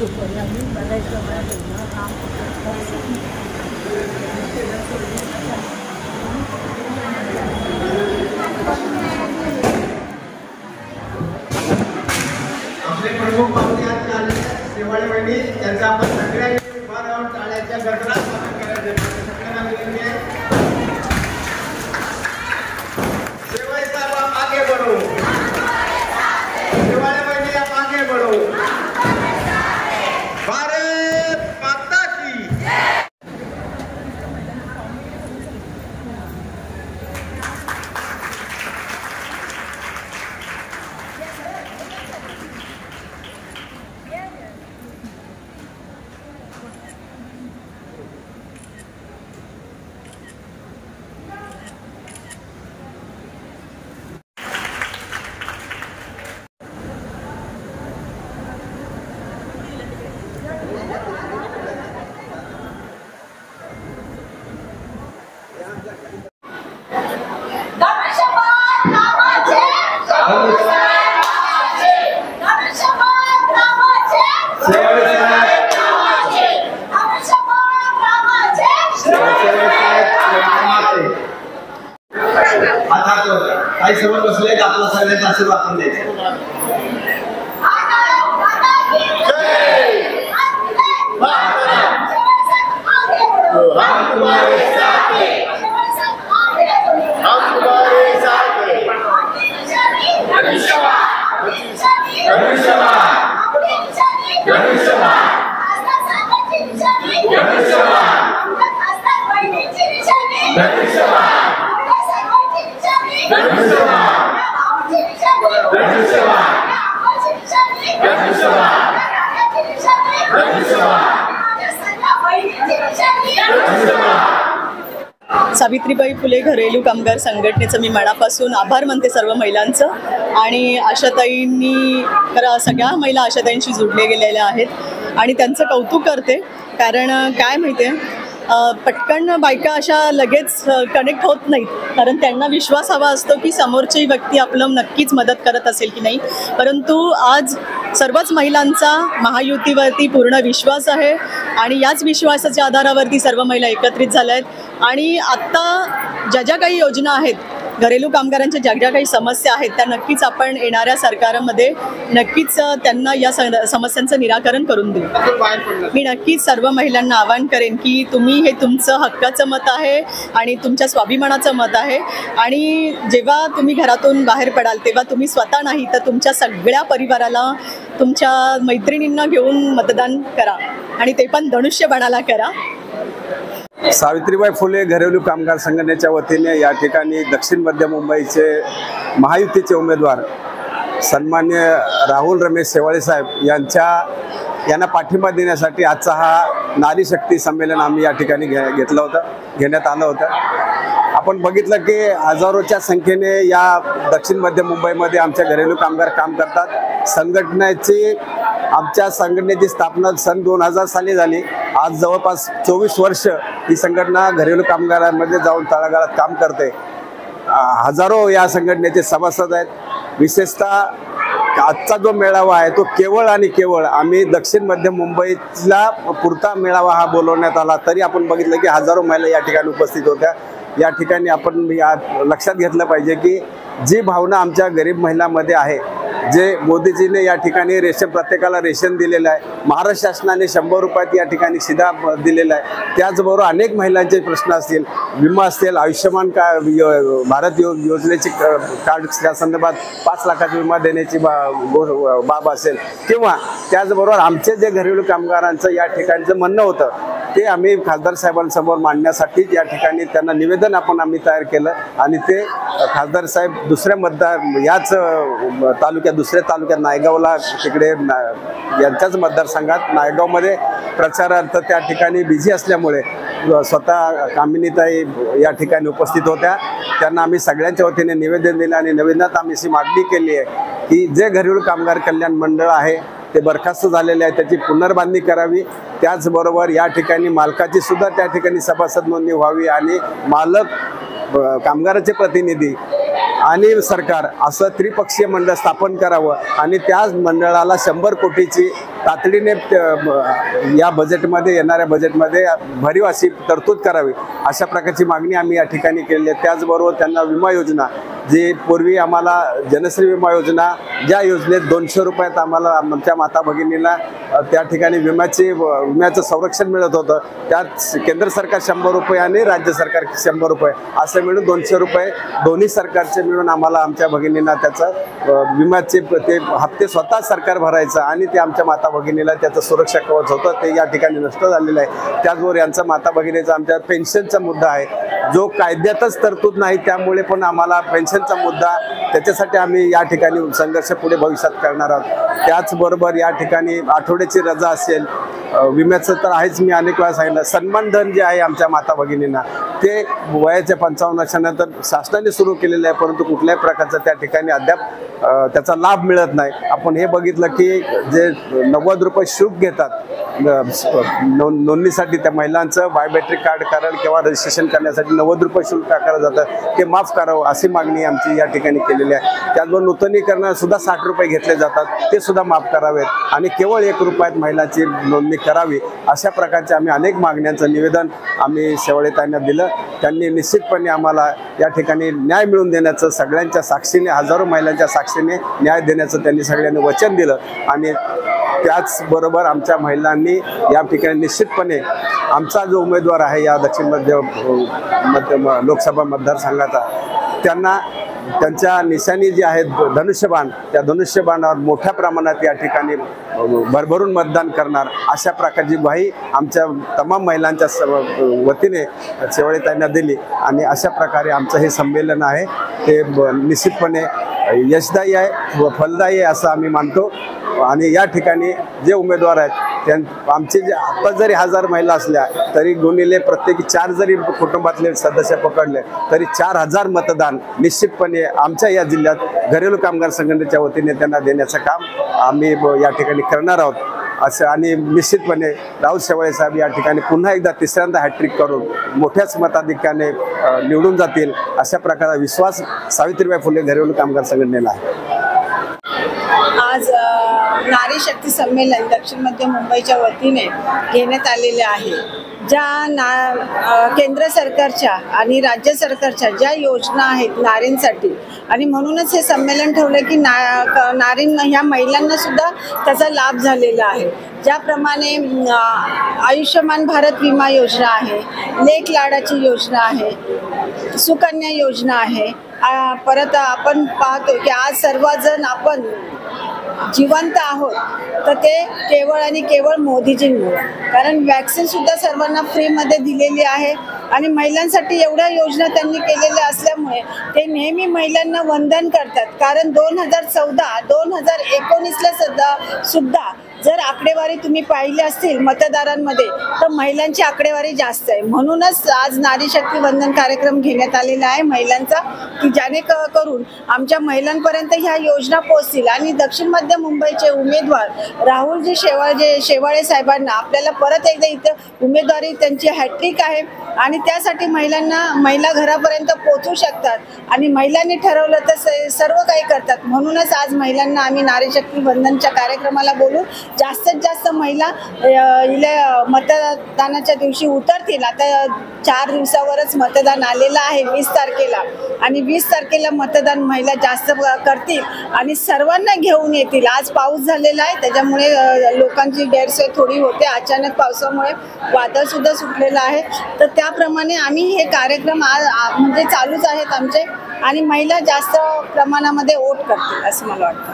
दुपारी आम्ही बघायचं काम आपले प्रमुख पाहुणे आज आले शेवाळे वहिनी त्यांचा आपण सगळ्यांनी उभा राहून टाळ्याच्या गडगडाट स्वागत करायचं सगळ्यांना विनंती आहे. शेवाळे साहेब आप आगे बढ़ो, शेवाळे वहिनी आप आगे बढ़ो. भारत माता की काही समोर बसले आपला सगळ्यांचा आशीर्वाद आपण द्यायचा. सावित्रीबाई फुले घरेलू कामगार संघटनेचं मी मनापासून आभार मानते सर्व महिलांचं. आणि आशाताईंनी तर सगळ्या महिला आशाताईंशी जुडले गेलेल्या आहेत आणि त्यांचं कौतुक करते. कारण काय माहिती आहे, पटकन बायका अशा लगेच कनेक्ट होत नाहीत, कारण त्यांना विश्वास हवा असतो की समोरची व्यक्ती आपलं नक्कीच मदत करत असेल की नाही. परंतु आज सर्वच महिलांचा महायुतीवरती पूर्ण विश्वास आहे आणि याच विश्वासाच्या आधारावरती सर्व महिला एकत्रित झाल्या आहेत. आणि आत्ता ज्या ज्या काही योजना आहेत, घरेलू कामगारांच्या ज्या ज्या काही समस्या आहेत, त्या नक्कीच आपण येणाऱ्या सरकारमध्ये नक्कीच त्यांना या समस्यांचं निराकरण करून देऊ. मी नक्कीच सर्व महिलांना आवाहन करेन की तुम्ही हे तुमचं हक्काचं मत आहे आणि तुमच्या स्वाभिमानाचं मत आहे. आणि जेव्हा तुम्ही घरातून बाहेर पडाल तेव्हा तुम्ही स्वतः नाही तर तुमच्या सगळ्या परिवाराला, तुमच्या मैत्रिणींना घेऊन मतदान करा आणि ते पण धनुष्यबाणाला करा. सावित्रीबाई फुले घरेलू कामगार संघटनेच्या वतीने या ठिकाणी दक्षिण मध्य मुंबईचे महायुतीचे उमेदवार सन्मान्य राहुल रमेश शेवाळे साहेब यांना पाठिंबा देण्यासाठी आजचा हा नारी शक्ती संमेलन आम्ही या ठिकाणी घेण्यात आलं होतं. आपण बघितलं की हजारोच्या संख्येने या दक्षिण मध्य मुंबईमध्ये आमच्या घरेलू कामगार काम करतात. आमच्या संघटनेची स्थापना सन 2000 साली झाली. आज जवळपास 24 वर्ष ही संघटना घरेलू कामगारांमध्ये जाऊन तळागाळात काम करते. हजारो या संघटनेचे सभासद आहेत. विशेषतः आजचा जो मेळावा आहे तो केवळ आणि केवळ आम्ही दक्षिण मध्य मुंबईला पुरता मेळावा हा बोलवण्यात आला, तरी आपण बघितलं की हजारो महिला या ठिकाणी उपस्थित होत्या. या ठिकाणी आपण लक्षात घेतलं पाहिजे की जी भावना आमच्या गरीब महिलांमध्ये आहे, जे मोदीजीने या ठिकाणी प्रत्येकाला रेशन दिलेलं आहे, महाराष्ट्र शासनाने 100 रुपयात या ठिकाणी शिधा दिलेला आहे, त्याचबरोबर अनेक महिलांचे प्रश्न असतील, विमा असतील, आयुष्यमान भारत योजनेची कार्ड त्या संदर्भात 5 लाखाचा विमा देण्याची बाब असेल, किंवा त्याचबरोबर आमचे जे घरेलू कामगारांचं या ठिकाणचं म्हणणं होतं ते आम्ही खासदार साहेबांसमोर मांडण्यासाठी या ठिकाणी त्यांना निवेदन आम्ही तयार केलं. आणि ते खासदार साहेब याच दुसऱ्या तालुक्यात नायगावला, तिकडे यांच्याच मतदारसंघात नायगावमध्ये प्रचारार्थ त्या ठिकाणी बिझी असल्यामुळे स्वतः कामिनीताई या ठिकाणी उपस्थित होत्या. त्यांना आम्ही सगळ्यांच्या वतीने निवेदन दिलं आणि निवेदनात आम्ही अशी मागणी केली आहे की जे घरेलू कामगार कल्याण मंडळ आहे ते बरखास्त झालेले आहे, त्याची पुनर्बांधणी करावी. त्याचबरोबर या ठिकाणी मालकाची सुद्धा त्या ठिकाणी सभासद नोंदणी व्हावी आणि मालक, कामगाराचे प्रतिनिधी आणि सरकार असं त्रिपक्षीय मंडळ स्थापन करावं आणि त्याच मंडळाला 100 कोटीची तातडीने या बजेटमध्ये, येणाऱ्या बजेटमध्ये भरीव अशी तरतूद करावी अशा प्रकारची मागणी आम्ही या ठिकाणी केली आहे. त्याचबरोबर त्यांना विमा योजना, जी पूर्वी आम्हाला जनश्री विमा योजना, ज्या योजनेत 200 रुपयात आम्हाला आमच्या माता भगिनीला त्या ठिकाणी विम्याचं संरक्षण मिळत होतं, त्यात केंद्र सरकार 100 रुपये आणि राज्य सरकार 100 रुपये असे मिळून 200 रुपये दोन्ही सरकारचे मिळून आम्हाला आमच्या भगिनींना त्याचं विम्याचे ते हप्ते स्वतः सरकार भरायचं आणि ते आमच्या माता भगिनीला त्याचं सुरक्षा कवच होतं, ते या ठिकाणी नष्ट झालेलं आहे. त्याचबरोबर यांचा माता भगिनीचा आमच्या पेन्शनचा मुद्दा आहे, जो कायद्यातच तरतूद नाही, त्यामुळे पण आम्हाला पेन्शनचा मुद्दा, त्याच्यासाठी आम्ही या ठिकाणी संघर्ष पुढे भविष्यात करणार आहोत. त्याचबरोबर या ठिकाणी आठवड्याची रजा असेल, विम्याचं तर आहेच, मी अनेक वेळा सांगितलं. सन्मान धन जे आहे आमच्या माता भगिनींना, ते वयाच्या 55 वर्षानंतर शासनाने सुरू केलेलं आहे, परंतु कुठल्याही प्रकारचा त्या ठिकाणी अद्याप त्याचा लाभ मिळत नाही. आपण हे बघितलं की जे 90 रुपये शुल्क घेतात नोंदणीसाठी, त्या महिलांचं बायोमेट्रिक कार्ड कारण किंवा रजिस्ट्रेशन करण्यासाठी 90 रुपये शुल्क आकारलं जातं, ते माफ करावं अशी मागणी आमची या ठिकाणी केलेली आहे. त्याचबरोबर नूतनीकरणात सुद्धा 60 रुपये घेतले जातात, ते सुद्धा माफ करावेत आणि केवळ 1 रुपयात महिलांची नोंदणी करावी. अशा प्रकारचे आम्ही अनेक मागण्यांचं निवेदन आम्ही शेवाळेताईंना दिलं. त्यांनी निश्चितपणे आम्हाला या ठिकाणी न्याय मिळवून देण्याचं, सगळ्यांच्या साक्षीने, हजारो महिलांच्या साक्षीने न्याय देण्याचं त्यांनी सगळ्यांनी वचन दिलं. आणि त्याचबरोबर आमच्या महिलांनी या ठिकाणी निश्चितपणे आमचा जो उमेदवार आहे या दक्षिण मध्य लोकसभा मतदारसंघाचा, त्यांना त्यांच्या निशाणी जी आहेत धनुष्यबाण, त्या धनुष्यबाणावर मोठ्या प्रमाणात या ठिकाणी भरभरून मतदान करणार अशा प्रकारची ग्वाही आमच्या तमाम महिलांच्या वतीने शेवाळेताईंना दिली. आणि अशा प्रकारे आमचं हे संमेलन आहे ते निश्चितपणे यशदायी आहे व फलदायी आहे असं आम्ही मानतो. आणि या ठिकाणी जे उमेदवार आहेत आमचे जे आता जरी 1000 महिला असल्या तरी गुणिले प्रत्येकी 4 जरी कुटुंबातले सदस्य पकडले तरी 4000 मतदान निश्चितपणे आमच्या या जिल्ह्यात घरेलू कामगार संघटनेच्या वतीने त्यांना देण्याचं काम आम्ही या ठिकाणी करणार आहोत असं. आणि निश्चितपणे राऊत शेवाळे साहेब या ठिकाणी पुन्हा एकदा तिसऱ्यांदा हॅट्रिक करून मोठ्याच मताधिक्याने निवडून जातील अशा प्रकारचा विश्वास सावित्रीबाई फुले घरेलू कामगार संघटनेला आहे. आज नारी शक्ती संमेलन दक्षिण मध्य मुंबईच्या वतीने घेण्यात आलेले आहे. ज्या केंद्र सरकारच्या आणि राज्य सरकारच्या ज्या योजना आहेत नारींसाठी, आणि म्हणूनच हे संमेलन ठेवलं की नारींना, ह्या महिलांना सुद्धा त्याचा लाभ झालेला आहे. ज्याप्रमाणे आयुष्यमान भारत विमा योजना आहे, लेक लाडाची योजना आहे, सुकन्या योजना आहे. परत आपण पाहतो की आज सर्वजण आपण जिवंत आहोत तर ते केवळ आणि केवळ मोदीजींमुळे, कारण वॅक्सिन सुद्धा सर्वांना फ्रीमध्ये दिलेली आहे. आणि महिलांसाठी एवढ्या योजना त्यांनी केलेल्या असल्यामुळे ते नेहमी महिलांना वंदन करतात. कारण 2014-2019ला सुद्धा जर आकडेवारी तुम्ही पाहिली असतील मतदारांमध्ये तर महिलांची आकडेवारी जास्त आहे. म्हणूनच आज नारी शक्ती वंदन कार्यक्रम घेण्यात आलेला आहे महिलांचा, की जेणेकरून आमच्या महिलांपर्यंत ह्या योजना पोहोचतील. आणि दक्षिण मध्य मुंबईचे उमेदवार राहुलजी शेवाळे साहेबांना आपल्याला परत एकदा इथं उमेदवारी त्यांची हॅट्रिक आहे आणि त्यासाठी महिला घरापर्यंत पोहोचू शकतात आणि महिलांनी ठरवलं तर सर्व काही करतात. म्हणूनच आज महिलांना आम्ही नारी शक्ती वंदनच्या कार्यक्रमाला बोलू. जास्तीत जास्त महिला मतदानाच्या दिवशी उतरतील. आता 4 दिवसावरच मतदान आलेलं आहे 20 तारखेला, आणि 20 तारखेला मतदान महिला जास्त करतील आणि सर्वांना घेऊन येतील. आज पाऊस झालेला आहे त्याच्यामुळे लोकांची गैरसोय थोडी होते, अचानक पावसामुळे वादळ सुद्धा सुटलेलं आहे. तर त्याप्रमाणे आम्ही हे कार्यक्रम म्हणजे चालूच आहेत आमचे, आणि महिला जास्त प्रमाणामध्ये वोट करतील असं मला वाटतं.